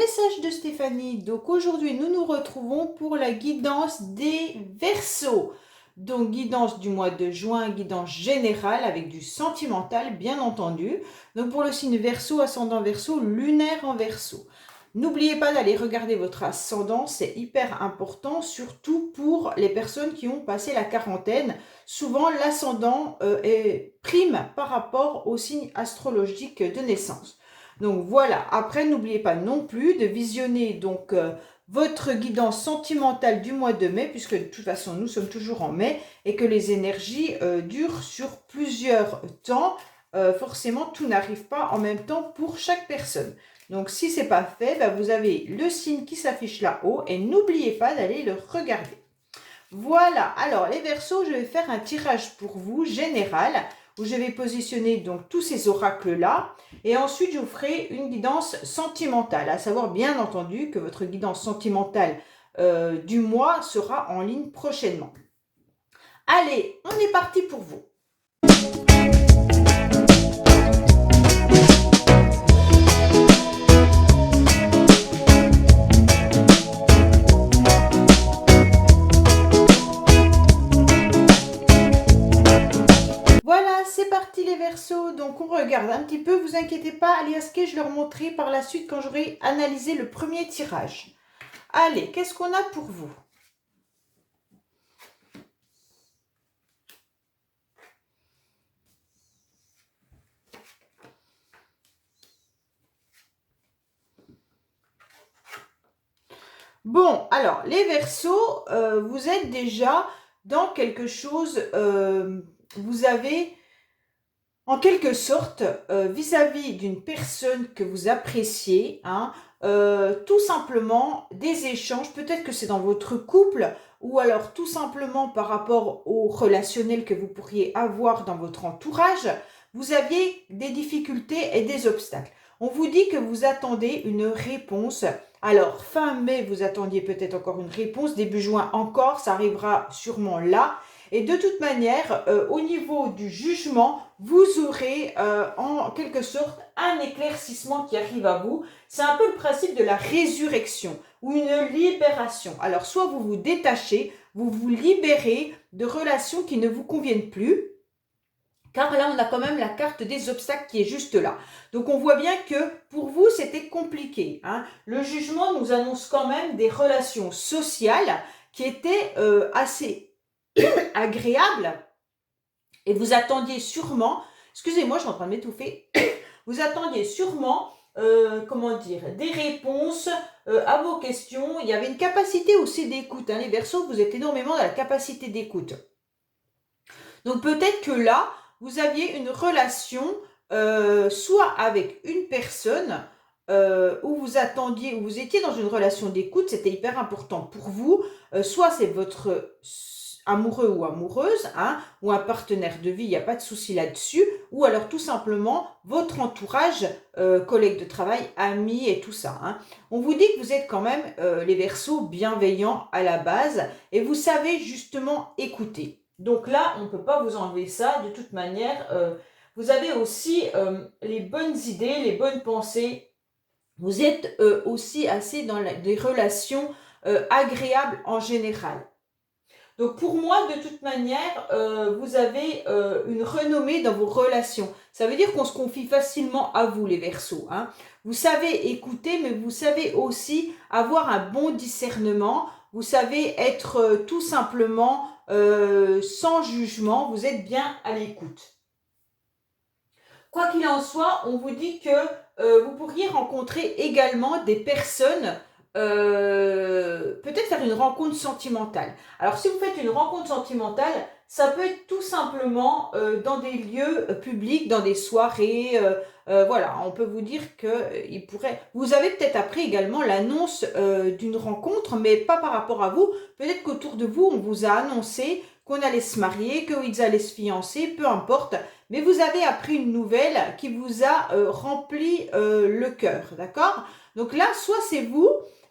message de Stéphanie. Donc aujourd'hui, nous nous retrouvons pour la guidance des Verseaux. Donc guidance du mois de juin, guidance générale avec du sentimental, bien entendu. Donc pour le signe Verseau, ascendant Verseau, lunaire en Verseau. N'oubliez pas d'aller regarder votre ascendant, c'est hyper important, surtout pour les personnes qui ont passé la quarantaine. Souvent, l'ascendant prime par rapport au signe astrologique de naissance. Donc voilà, après n'oubliez pas non plus de visionner votre guidance sentimentale du mois de mai, puisque de toute façon nous sommes toujours en mai et que les énergies durent sur plusieurs temps. Forcément, tout n'arrive pas en même temps pour chaque personne. Donc si ce n'est pas fait, vous avez le signe qui s'affiche là-haut et n'oubliez pas d'aller le regarder. Voilà, alors les Verseaux, je vais faire un tirage pour vous général où je vais positionner donc tous ces oracles-là et ensuite je vous ferai une guidance sentimentale, à savoir bien entendu que votre guidance sentimentale du mois sera en ligne prochainement. Allez, on est parti pour vous. C'est parti les Verseaux, donc on regarde un petit peu, vous inquiétez pas, Aliaske, je leur montrerai par la suite quand j'aurai analysé le premier tirage. Allez, qu'est-ce qu'on a pour vous? Bon, alors, les Verseaux, vous êtes déjà dans quelque chose, vous avez... En quelque sorte, vis-à-vis d'une personne que vous appréciez, tout simplement des échanges, peut-être que c'est dans votre couple ou alors tout simplement par rapport au relationnel que vous pourriez avoir dans votre entourage, vous aviez des difficultés et des obstacles. On vous dit que vous attendez une réponse. Alors, fin mai, vous attendiez peut-être encore une réponse, début juin encore, ça arrivera sûrement là. Et de toute manière, au niveau du jugement, vous aurez en quelque sorte un éclaircissement qui arrive à vous. C'est un peu le principe de la résurrection ou une libération. Alors, soit vous vous détachez, vous vous libérez de relations qui ne vous conviennent plus. Car là, on a quand même la carte des obstacles qui est juste là. Donc, on voit bien que pour vous, c'était compliqué. Le jugement nous annonce quand même des relations sociales qui étaient assez agréable et vous attendiez sûrement, excusez-moi, je suis en train de m'étouffer, vous attendiez sûrement, des réponses à vos questions. Il y avait une capacité aussi d'écoute. Les Verseaux, vous êtes énormément dans la capacité d'écoute. Donc peut-être que là, vous aviez une relation soit avec une personne où vous attendiez, où vous étiez dans une relation d'écoute, c'était hyper important pour vous, soit c'est votre amoureux ou amoureuse, ou un partenaire de vie, il n'y a pas de souci là-dessus, ou alors tout simplement votre entourage, collègues de travail, amis et tout ça. On vous dit que vous êtes quand même, les Verseaux, bienveillants à la base, et vous savez justement écouter. Donc là, on ne peut pas vous enlever ça, de toute manière, vous avez aussi les bonnes idées, les bonnes pensées. Vous êtes aussi assez dans des relations agréables en général. Donc pour moi, de toute manière, vous avez une renommée dans vos relations. Ça veut dire qu'on se confie facilement à vous, les Verseaux. Vous savez écouter, mais vous savez aussi avoir un bon discernement. Vous savez être tout simplement sans jugement. Vous êtes bien à l'écoute. Quoi qu'il en soit, on vous dit que vous pourriez rencontrer également des personnes, peut-être faire une rencontre sentimentale. Alors si vous faites une rencontre sentimentale, ça peut être tout simplement dans des lieux publics, dans des soirées, voilà, on peut vous dire que il pourrait... Vous avez peut-être appris également l'annonce d'une rencontre, mais pas par rapport à vous. Peut-être qu'autour de vous, on vous a annoncé qu'on allait se marier, qu'ils allaient se fiancer, peu importe. Mais vous avez appris une nouvelle qui vous a rempli le cœur, d'accord? Donc là, soit c'est vous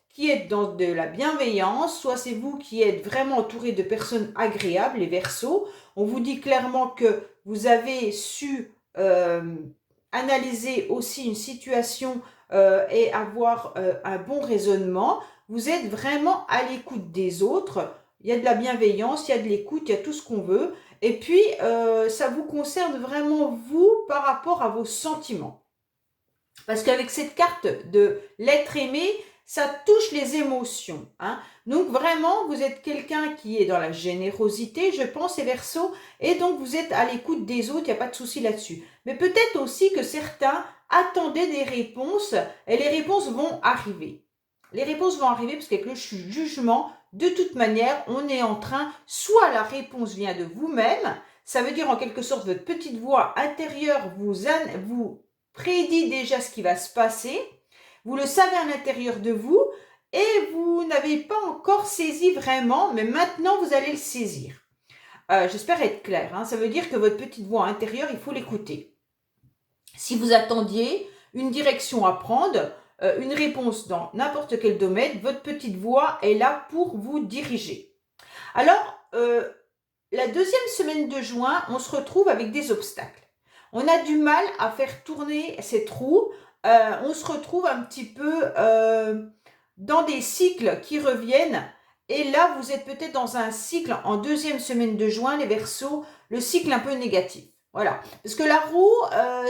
qui êtes dans de la bienveillance, soit c'est vous qui êtes vraiment entouré de personnes agréables, les Verseaux. On vous dit clairement que vous avez su analyser aussi une situation et avoir un bon raisonnement. Vous êtes vraiment à l'écoute des autres. Il y a de la bienveillance, il y a de l'écoute, il y a tout ce qu'on veut. Et puis, ça vous concerne vraiment vous par rapport à vos sentiments. Parce qu'avec cette carte de l'être aimé, ça touche les émotions. Hein. Donc vraiment, vous êtes quelqu'un qui est dans la générosité, je pense, et Verseau, et donc vous êtes à l'écoute des autres, il n'y a pas de souci là-dessus. Mais peut-être aussi que certains attendaient des réponses, et les réponses vont arriver. Les réponses vont arriver parce qu'avec le jugement, de toute manière, on est en train, soit la réponse vient de vous-même, ça veut dire en quelque sorte votre petite voix intérieure vous prédit déjà ce qui va se passer, vous le savez à l'intérieur de vous et vous n'avez pas encore saisi vraiment, mais maintenant vous allez le saisir. J'espère être clair, hein. Ça veut dire que votre petite voix intérieure, il faut l'écouter. Si vous attendiez une direction à prendre, une réponse dans n'importe quel domaine, votre petite voix est là pour vous diriger. Alors, la deuxième semaine de juin, on se retrouve avec des obstacles. On a du mal à faire tourner cette roue. On se retrouve un petit peu dans des cycles qui reviennent. Et là, vous êtes peut-être dans un cycle en deuxième semaine de juin, les Verseaux, le cycle un peu négatif. Voilà. Parce que la roue,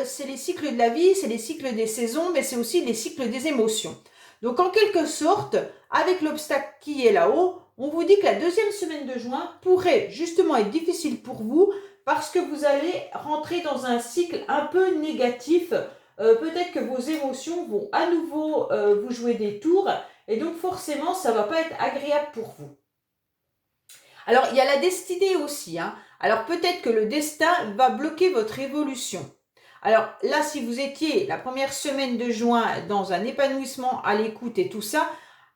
c'est les cycles de la vie, c'est les cycles des saisons, mais c'est aussi les cycles des émotions. Donc, en quelque sorte, avec l'obstacle qui est là-haut, on vous dit que la deuxième semaine de juin pourrait justement être difficile pour vous parce que vous allez rentrer dans un cycle un peu négatif. Peut-être que vos émotions vont à nouveau vous jouer des tours et donc forcément, ça ne va pas être agréable pour vous. Alors, il y a la destinée aussi. Hein. Alors, peut-être que le destin va bloquer votre évolution. Alors là, si vous étiez la première semaine de juin dans un épanouissement à l'écoute et tout ça,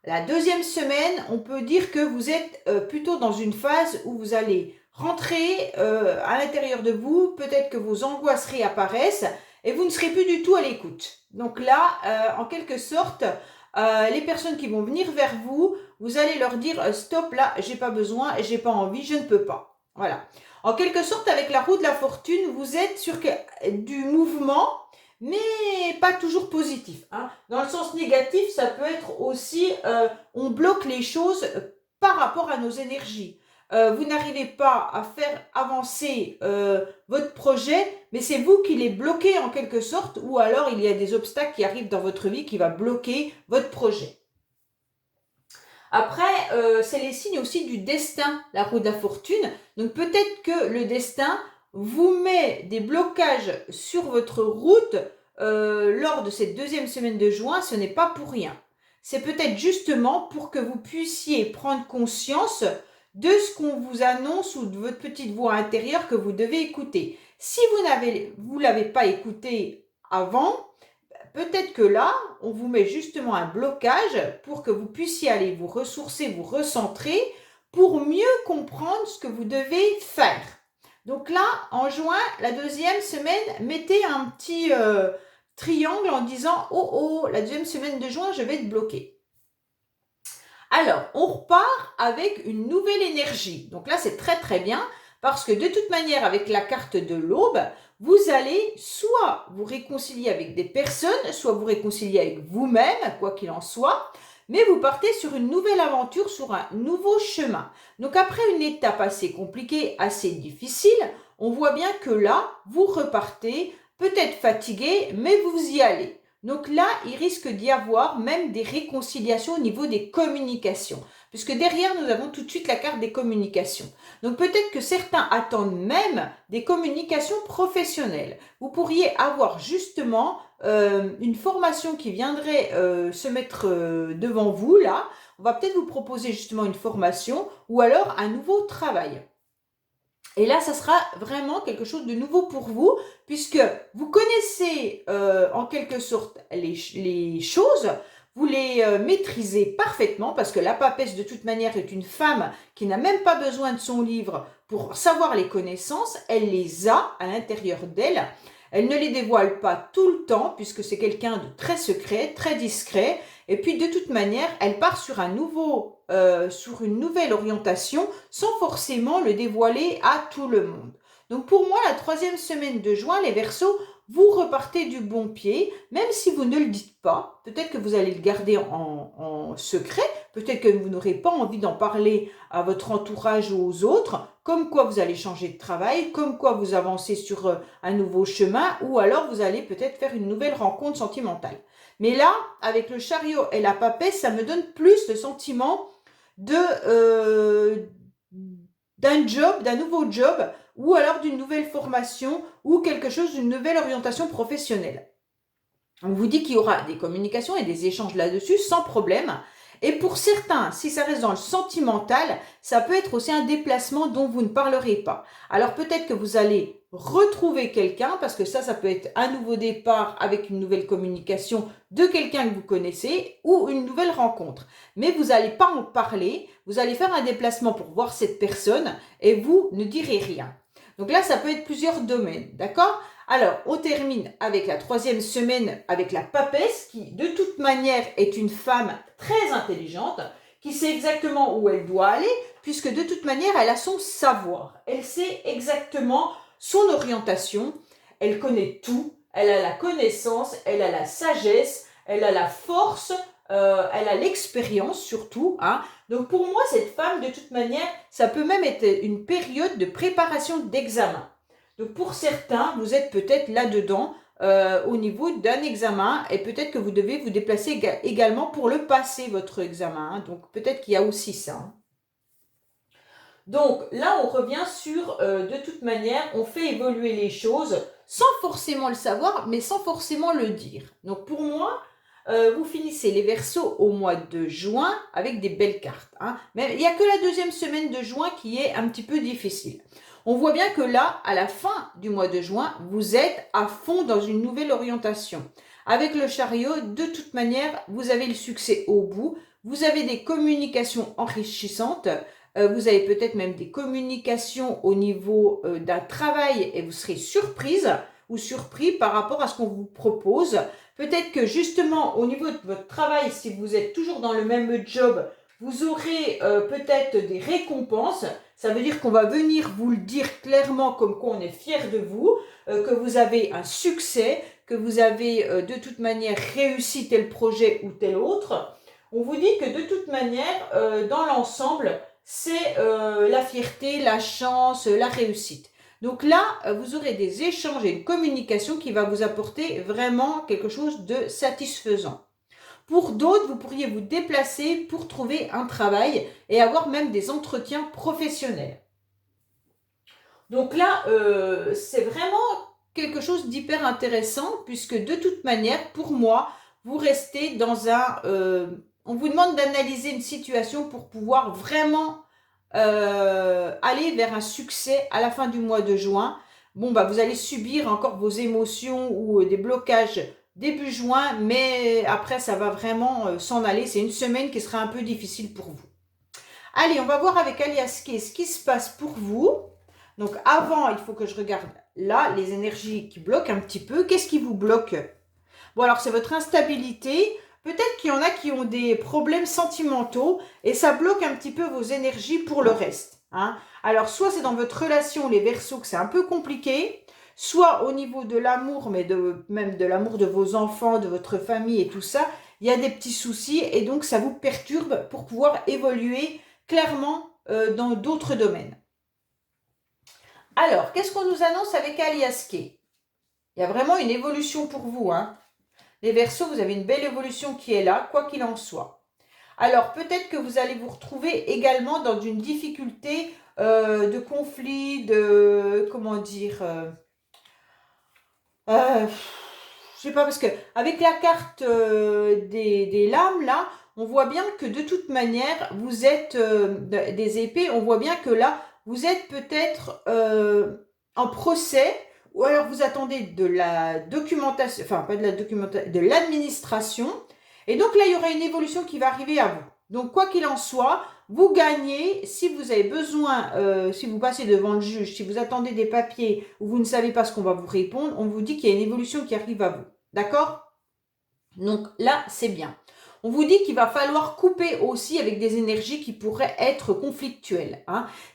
la deuxième semaine, on peut dire que vous êtes plutôt dans une phase où vous allez rentrer à l'intérieur de vous, peut-être que vos angoisses réapparaissent et vous ne serez plus du tout à l'écoute. Donc là, en quelque sorte, les personnes qui vont venir vers vous, vous allez leur dire stop là, j'ai pas besoin, j'ai pas envie, je ne peux pas. Voilà. En quelque sorte, avec la roue de la fortune, vous êtes sur du mouvement, mais pas toujours positif. Hein. Dans le sens négatif, ça peut être aussi, on bloque les choses par rapport à nos énergies. Vous n'arrivez pas à faire avancer votre projet, mais c'est vous qui les bloquez en quelque sorte, ou alors il y a des obstacles qui arrivent dans votre vie qui va bloquer votre projet. Après, c'est les signes aussi du destin, la roue de la fortune. Donc peut-être que le destin vous met des blocages sur votre route lors de cette deuxième semaine de juin. Ce n'est pas pour rien. C'est peut-être justement pour que vous puissiez prendre conscience de ce qu'on vous annonce ou de votre petite voix intérieure que vous devez écouter. Si vous l'avez pas écouté avant, peut-être que là, on vous met justement un blocage pour que vous puissiez aller vous ressourcer, vous recentrer pour mieux comprendre ce que vous devez faire. Donc là, en juin, la deuxième semaine, mettez un petit triangle en disant « Oh, oh, la deuxième semaine de juin, je vais être bloqué ». Alors, on repart avec une nouvelle énergie. Donc là, c'est très très bien parce que de toute manière, avec la carte de l'aube, vous allez soit vous réconcilier avec des personnes, soit vous réconcilier avec vous-même, quoi qu'il en soit, mais vous partez sur une nouvelle aventure, sur un nouveau chemin. Donc après une étape assez compliquée, assez difficile, on voit bien que là, vous repartez, peut-être fatigué, mais vous y allez. Donc là, il risque d'y avoir même des réconciliations au niveau des communications. Puisque derrière, nous avons tout de suite la carte des communications. Donc peut-être que certains attendent même des communications professionnelles. Vous pourriez avoir justement une formation qui viendrait se mettre devant vous, là. On va peut-être vous proposer justement une formation ou alors un nouveau travail. Et là, ça sera vraiment quelque chose de nouveau pour vous, puisque vous connaissez en quelque sorte les choses, vous les maîtrisez parfaitement, parce que la papesse de toute manière est une femme qui n'a même pas besoin de son livre pour savoir les connaissances, elle les a à l'intérieur d'elle. Elle ne les dévoile pas tout le temps, puisque c'est quelqu'un de très secret, très discret. Et puis, de toute manière, elle part sur sur une nouvelle orientation, sans forcément le dévoiler à tout le monde. Donc, pour moi, la troisième semaine de juin, les Verseaux, vous repartez du bon pied, même si vous ne le dites pas. Peut-être que vous allez le garder en secret, peut-être que vous n'aurez pas envie d'en parler à votre entourage ou aux autres, comme quoi vous allez changer de travail, comme quoi vous avancez sur un nouveau chemin, ou alors vous allez peut-être faire une nouvelle rencontre sentimentale. Mais là, avec le chariot et la papesse, ça me donne plus le sentiment d'un job, d'un nouveau job, ou alors d'une nouvelle formation, ou quelque chose d'une nouvelle orientation professionnelle. On vous dit qu'il y aura des communications et des échanges là-dessus sans problème. Et pour certains, si ça reste dans le sentimental, ça peut être aussi un déplacement dont vous ne parlerez pas. Alors peut-être que vous allez retrouver quelqu'un, parce que ça peut être un nouveau départ avec une nouvelle communication de quelqu'un que vous connaissez ou une nouvelle rencontre. Mais vous n'allez pas en parler, vous allez faire un déplacement pour voir cette personne et vous ne direz rien. Donc là, ça peut être plusieurs domaines, d'accord ? Alors, on termine avec la 3e semaine avec la papesse qui, de toute manière, est une femme très intelligente, qui sait exactement où elle doit aller, puisque de toute manière, elle a son savoir. Elle sait exactement son orientation, elle connaît tout, elle a la connaissance, elle a la sagesse, elle a la force, elle a l'expérience surtout. Donc pour moi, cette femme, de toute manière, ça peut même être une période de préparation d'examen. Donc pour certains, vous êtes peut-être là-dedans au niveau d'un examen et peut-être que vous devez vous déplacer également pour le passer, votre examen. Donc peut-être qu'il y a aussi ça. Donc là, on revient sur, de toute manière, on fait évoluer les choses sans forcément le savoir, mais sans forcément le dire. Donc pour moi, vous finissez les Verseaux au mois de juin avec des belles cartes. Mais il n'y a que la 2e semaine de juin qui est un petit peu difficile. On voit bien que là, à la fin du mois de juin, vous êtes à fond dans une nouvelle orientation. Avec le chariot, de toute manière, vous avez le succès au bout. Vous avez des communications enrichissantes. Vous avez peut-être même des communications au niveau d'un travail et vous serez surprise ou surpris par rapport à ce qu'on vous propose. Peut-être que justement, au niveau de votre travail, si vous êtes toujours dans le même job, vous aurez peut-être des récompenses. Ça veut dire qu'on va venir vous le dire clairement comme quoi on est fier de vous, que vous avez un succès, que vous avez de toute manière réussi tel projet ou tel autre. On vous dit que de toute manière, dans l'ensemble, c'est la fierté, la chance, la réussite. Donc là, vous aurez des échanges et une communication qui va vous apporter vraiment quelque chose de satisfaisant. Pour d'autres, vous pourriez vous déplacer pour trouver un travail et avoir même des entretiens professionnels. Donc là, c'est vraiment quelque chose d'hyper intéressant puisque de toute manière, pour moi, vous restez dans on vous demande d'analyser une situation pour pouvoir vraiment aller vers un succès à la fin du mois de juin. Bon, vous allez subir encore vos émotions ou des blocages début juin, mais après, ça va vraiment s'en aller. C'est une semaine qui sera un peu difficile pour vous. Allez, on va voir avec Aliaské ce qui se passe pour vous. Donc, avant, il faut que je regarde là les énergies qui bloquent un petit peu. Qu'est-ce qui vous bloque? Bon, alors, c'est votre instabilité. Peut-être qu'il y en a qui ont des problèmes sentimentaux et ça bloque un petit peu vos énergies pour le reste. Alors, soit c'est dans votre relation, les Verseaux, que c'est un peu compliqué, soit au niveau de l'amour, mais même de l'amour de vos enfants, de votre famille et tout ça, il y a des petits soucis et donc ça vous perturbe pour pouvoir évoluer clairement dans d'autres domaines. Alors, qu'est-ce qu'on nous annonce avec Aliaské? Il y a vraiment une évolution pour vous. Les Verseaux, vous avez une belle évolution qui est là, quoi qu'il en soit. Alors, peut-être que vous allez vous retrouver également dans une difficulté de conflit, comment dire, je sais pas, parce que avec la carte des lames, là, on voit bien que de toute manière, vous êtes des épées, on voit bien que là, vous êtes peut-être en procès, ou alors vous attendez de la documentation, enfin pas de la documentation, de l'administration, et donc là, il y aura une évolution qui va arriver à vous. Donc, quoi qu'il en soit, vous gagnez, si vous avez besoin, si vous passez devant le juge, si vous attendez des papiers ou vous ne savez pas ce qu'on va vous répondre, on vous dit qu'il y a une évolution qui arrive à vous. D'accord? Donc là, c'est bien. On vous dit qu'il va falloir couper aussi avec des énergies qui pourraient être conflictuelles.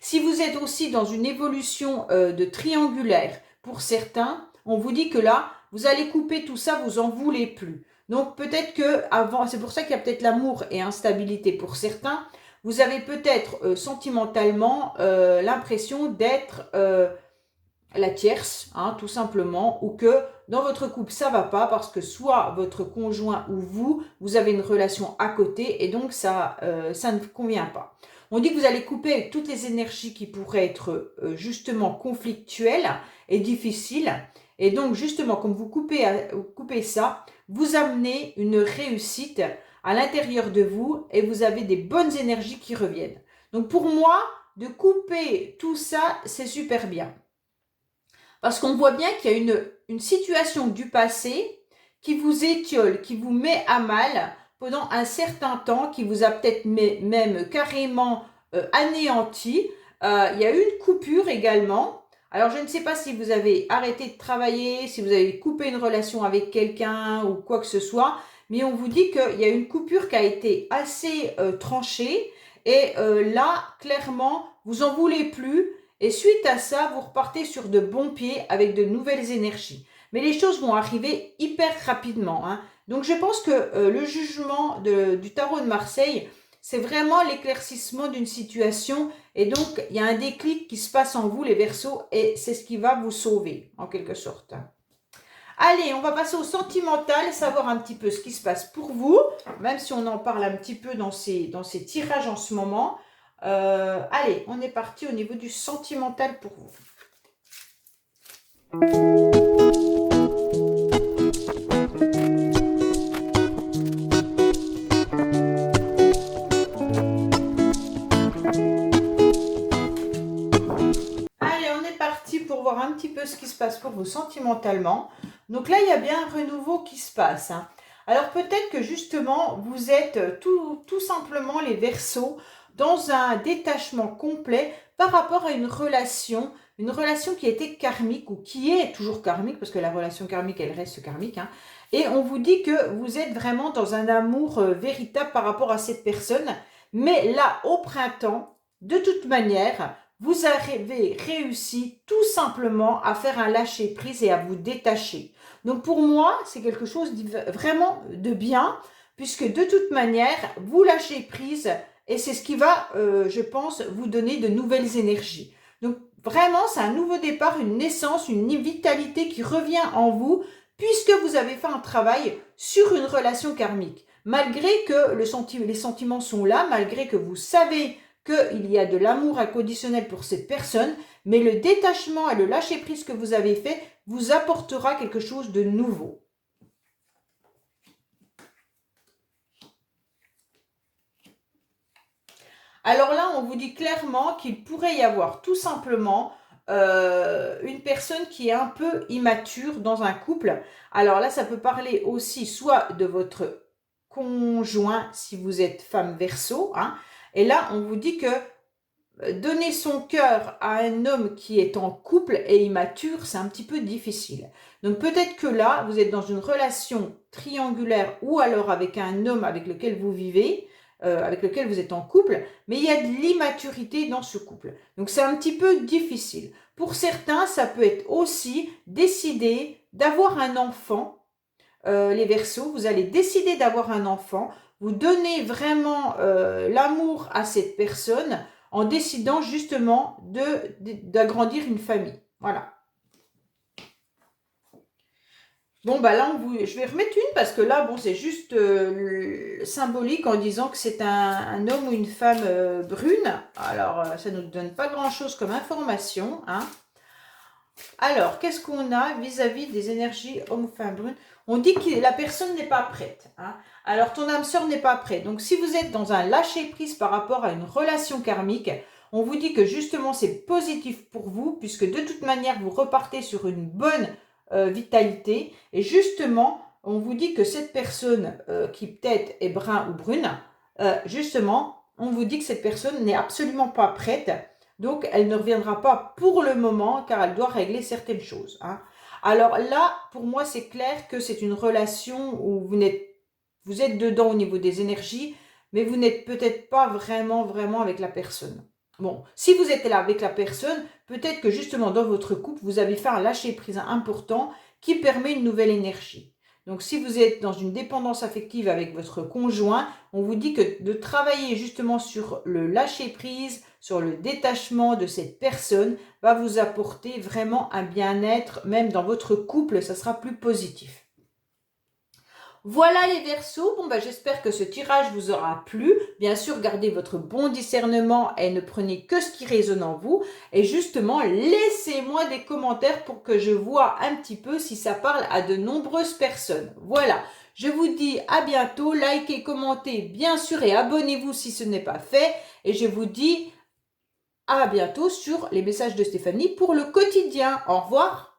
Si vous êtes aussi dans une évolution de triangulaire, pour certains, on vous dit que là, vous allez couper tout ça, vous en voulez plus. Donc peut-être que avant, c'est pour ça qu'il y a peut-être l'amour et instabilité pour certains. Vous avez peut-être sentimentalement l'impression d'être la tierce, hein, tout simplement, ou que dans votre couple ça va pas parce que soit votre conjoint ou vous avez une relation à côté et donc ça ne convient pas. On dit que vous allez couper avec toutes les énergies qui pourraient être justement conflictuelles et difficiles. Et donc justement, comme vous coupez ça, vous amenez une réussite à l'intérieur de vous et vous avez des bonnes énergies qui reviennent. Donc pour moi, de couper tout ça, c'est super bien. Parce qu'on voit bien qu'il y a une situation du passé qui vous étiole, qui vous met à mal pendant un certain temps, qui vous a peut-être même carrément anéanti. Il y a eu une coupure également. Alors, je ne sais pas si vous avez arrêté de travailler, si vous avez coupé une relation avec quelqu'un ou quoi que ce soit, mais on vous dit qu'il y a une coupure qui a été assez tranchée. Et là, clairement, vous en voulez plus. Et suite à ça, vous repartez sur de bons pieds avec de nouvelles énergies. Mais les choses vont arriver hyper rapidement, hein. Donc je pense que le jugement du tarot de Marseille, c'est vraiment l'éclaircissement d'une situation. Et donc, il y a un déclic qui se passe en vous, les Verseaux, et c'est ce qui va vous sauver, en quelque sorte. Allez, on va passer au sentimental, savoir un petit peu ce qui se passe pour vous, même si on en parle un petit peu dans ces tirages en ce moment. Allez, on est parti au niveau du sentimental pour vous. Allez, on est parti pour voir un petit peu ce qui se passe pour vous sentimentalement. Donc là, il y a bien un renouveau qui se passe, hein. Alors peut-être que justement, vous êtes tout simplement les Verseaux dans un détachement complet par rapport à une relation qui était karmique ou qui est toujours karmique, parce que la relation karmique, elle reste karmique, hein. Et on vous dit que vous êtes vraiment dans un amour véritable par rapport à cette personne. Mais là, au printemps, de toute manière, vous avez réussi tout simplement à faire un lâcher-prise et à vous détacher. Donc pour moi, c'est quelque chose vraiment de bien, puisque de toute manière, vous lâchez prise et c'est ce qui va, je pense, vous donner de nouvelles énergies. Donc vraiment, c'est un nouveau départ, une naissance, une vitalité qui revient en vous, puisque vous avez fait un travail sur une relation karmique. Malgré que les sentiments sont là, malgré que vous savez qu'il y a de l'amour inconditionnel pour cette personne, mais le détachement et le lâcher-prise que vous avez fait vous apportera quelque chose de nouveau. Alors là, on vous dit clairement qu'il pourrait y avoir tout simplement une personne qui est un peu immature dans un couple. Alors là, ça peut parler aussi soit de votre conjoint si vous êtes femme Verseau, hein. Et là, on vous dit que donner son cœur à un homme qui est en couple et immature, c'est un petit peu difficile. Donc peut-être que là, vous êtes dans une relation triangulaire ou alors avec un homme avec lequel vous vivez, avec lequel vous êtes en couple, mais il y a de l'immaturité dans ce couple. Donc c'est un petit peu difficile. Pour certains, ça peut être aussi décider d'avoir un enfant. Les Verseaux, vous allez décider d'avoir un enfant, vous donnez vraiment l'amour à cette personne en décidant justement d'agrandir une famille. Voilà. Bon, bah là, je vais remettre une parce que là, bon, c'est juste symbolique en disant que c'est un homme ou une femme brune. Alors, ça ne nous donne pas grand-chose comme information, hein. Alors, qu'est-ce qu'on a vis-à-vis des énergies homme-femme brune? On dit que la personne n'est pas prête, hein. Alors, ton âme sœur n'est pas prête. Donc, si vous êtes dans un lâcher-prise par rapport à une relation karmique, on vous dit que justement, c'est positif pour vous, puisque de toute manière, vous repartez sur une bonne vitalité. Et justement, on vous dit que cette personne qui peut-être est brun ou brune, justement, on vous dit que cette personne n'est absolument pas prête. Donc, elle ne reviendra pas pour le moment, car elle doit régler certaines choses, hein. Alors là, pour moi, c'est clair que c'est une relation où vous êtes dedans au niveau des énergies, mais vous n'êtes peut-être pas vraiment avec la personne. Bon, si vous êtes là avec la personne, peut-être que justement dans votre couple, vous avez fait un lâcher-prise important qui permet une nouvelle énergie. Donc, si vous êtes dans une dépendance affective avec votre conjoint, on vous dit que de travailler justement sur le lâcher-prise, sur le détachement de cette personne, va vous apporter vraiment un bien-être, même dans votre couple, ça sera plus positif. Voilà les Verseaux, j'espère que ce tirage vous aura plu. Bien sûr, gardez votre bon discernement et ne prenez que ce qui résonne en vous. Et justement, laissez-moi des commentaires pour que je vois un petit peu si ça parle à de nombreuses personnes. Voilà, je vous dis à bientôt. Likez, commentez bien sûr et abonnez-vous si ce n'est pas fait. Et je vous dis à bientôt sur les messages de Stéphanie pour le quotidien. Au revoir.